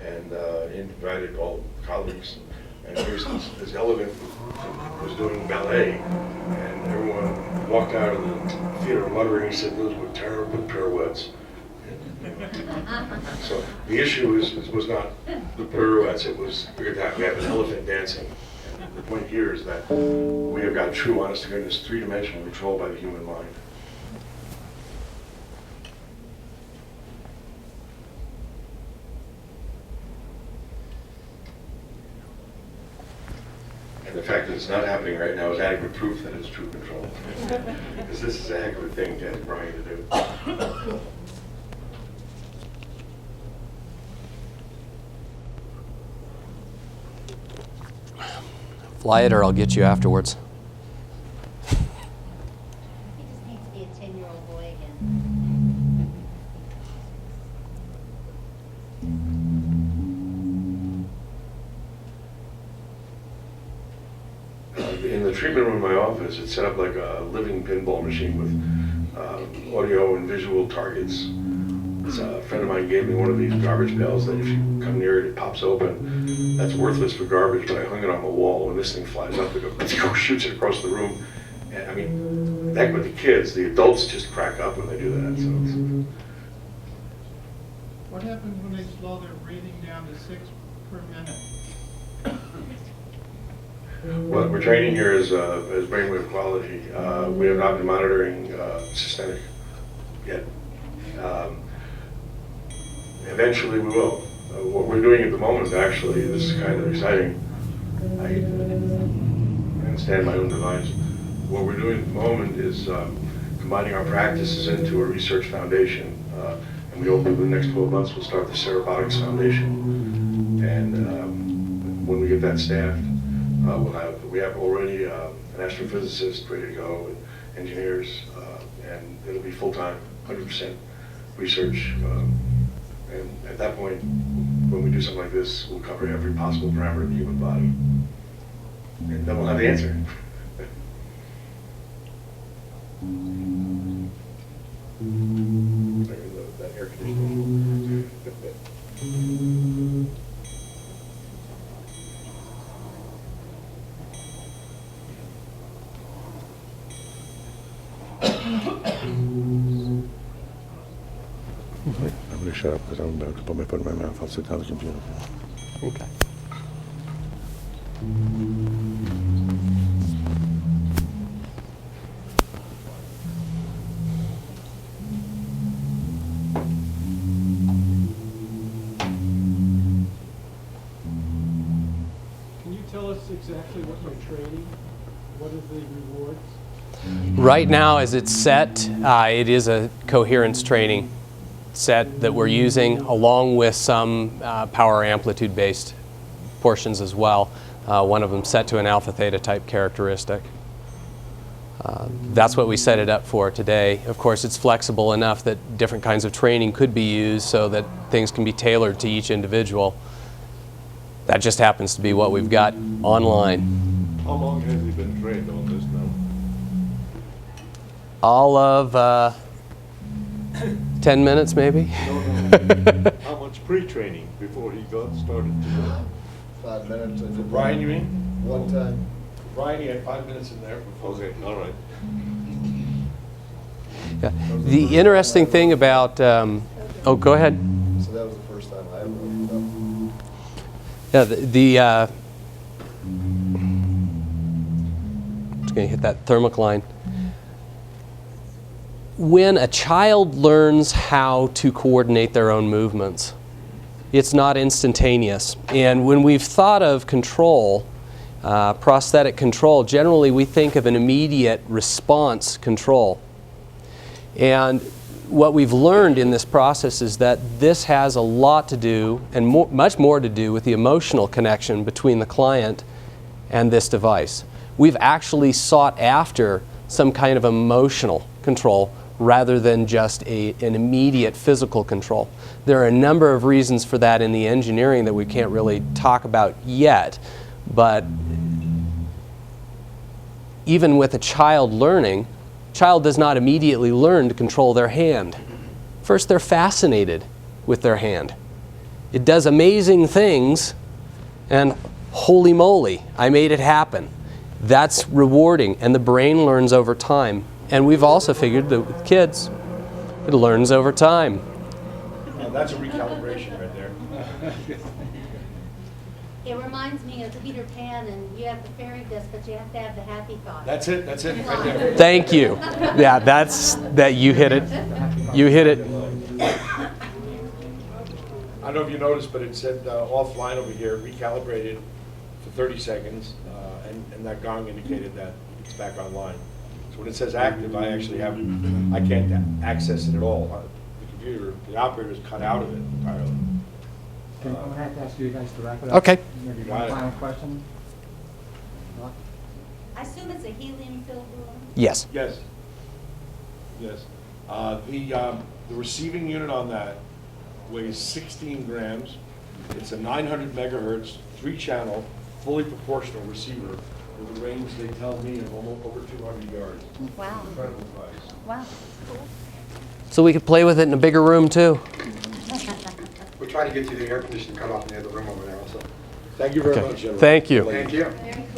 and invited all colleagues. And here's this elephant was doing ballet, and everyone walked out of the theater muttering. He said, "Those were terrible pirouettes." So the issue was not the pirouettes, it was we have an elephant dancing. And the point here is that we have got true, honest to goodness, three-dimensional control by the human mind. And the fact that it's not happening right now is adequate proof that it's true control. Because this is a heck of a thing to ask Brian to do. Fly it or I'll get you afterwards. He just needs to be a 10-year-old boy again. In the treatment room in my office, it's set up like a living pinball machine with audio and visual targets. A friend of mine gave me one of these garbage pails that if you come near it, it pops open. That's worthless for garbage, but I hung it on the wall. When this thing flies up, it shoots it across the room. And I mean, heck with the kids, the adults just crack up when they do that. So what happens when they slow their breathing down to 6 per minute? what we're training here is brainwave quality. We have not been monitoring systemic yet. Eventually we will. What we're doing at the moment, actually, this is kind of exciting. I understand my own device. What we're doing at the moment is combining our practices into a research foundation. And we hope in the next 12 months we'll start the Cerebotix Foundation. And when we get that staffed, we have already an astrophysicist ready to go, and engineers, and it'll be full-time, 100% research. And at that point, when we do something like this, we'll cover every possible parameter of the human body. And then we'll have the answer. That air conditioning. I'm going to shut up because I'm about to put my foot in my mouth. I'll sit down at the computer. Okay. Can you tell us exactly what you're trading? What are the rewards? Right now, as it's set, it is a coherence training set that we're using, along with some power amplitude based portions as well. One of them set to an alpha theta type characteristic. That's what we set it up for today. Of course, it's flexible enough that different kinds of training could be used so that things can be tailored to each individual. That just happens to be what we've got online. How long has he been trained on this now? All of 10 minutes, maybe? No. How much pre-training before he got started to go? 5 minutes. For Brian, you mean? One time. For Brian, he had 5 minutes in there before. Okay, all right. Yeah. The interesting thing about, oh, go ahead. So that was the first time I ever looked up. Yeah, just going to hit that thermocline. When a child learns how to coordinate their own movements, it's not instantaneous. And when we've thought of control, prosthetic control, generally we think of an immediate response control. And what we've learned in this process is that this has a lot to do, and much more to do, with the emotional connection between the client and this device. We've actually sought after some kind of emotional control rather than just an immediate physical control. There are a number of reasons for that in the engineering that we can't really talk about yet, but even with a child learning, child does not immediately learn to control their hand. First, they're fascinated with their hand. It does amazing things, and holy moly, I made it happen. That's rewarding, and the brain learns over time. And we've also figured that with kids, it learns over time. That's a recalibration right there. It reminds me of Peter Pan, and you have the fairy dust, but you have to have the happy thought. That's it right there. Thank you. Yeah, you hit it. You hit it. I don't know if you noticed, but it said offline over here, recalibrated for 30 seconds, and that gong indicated that it's back online. So when it says active, I can't access it at all. The computer, the operator's cut out of it entirely. I'm going to have to ask you guys to wrap it up. Okay. Maybe Got one it. final question. I assume it's a helium-filled balloon? Yes. Yes. Yes. The receiving unit on that weighs 16 grams. It's a 900 megahertz, 3-channel, fully proportional receiver with a range, they tell me, of almost over 200 yards. Wow. Incredible device. Wow. So we could play with it in a bigger room too. We're trying to get you the air conditioning cut off in the other room over there also. Thank you very Okay. much, gentlemen. Thank you. Thank you. Very cool.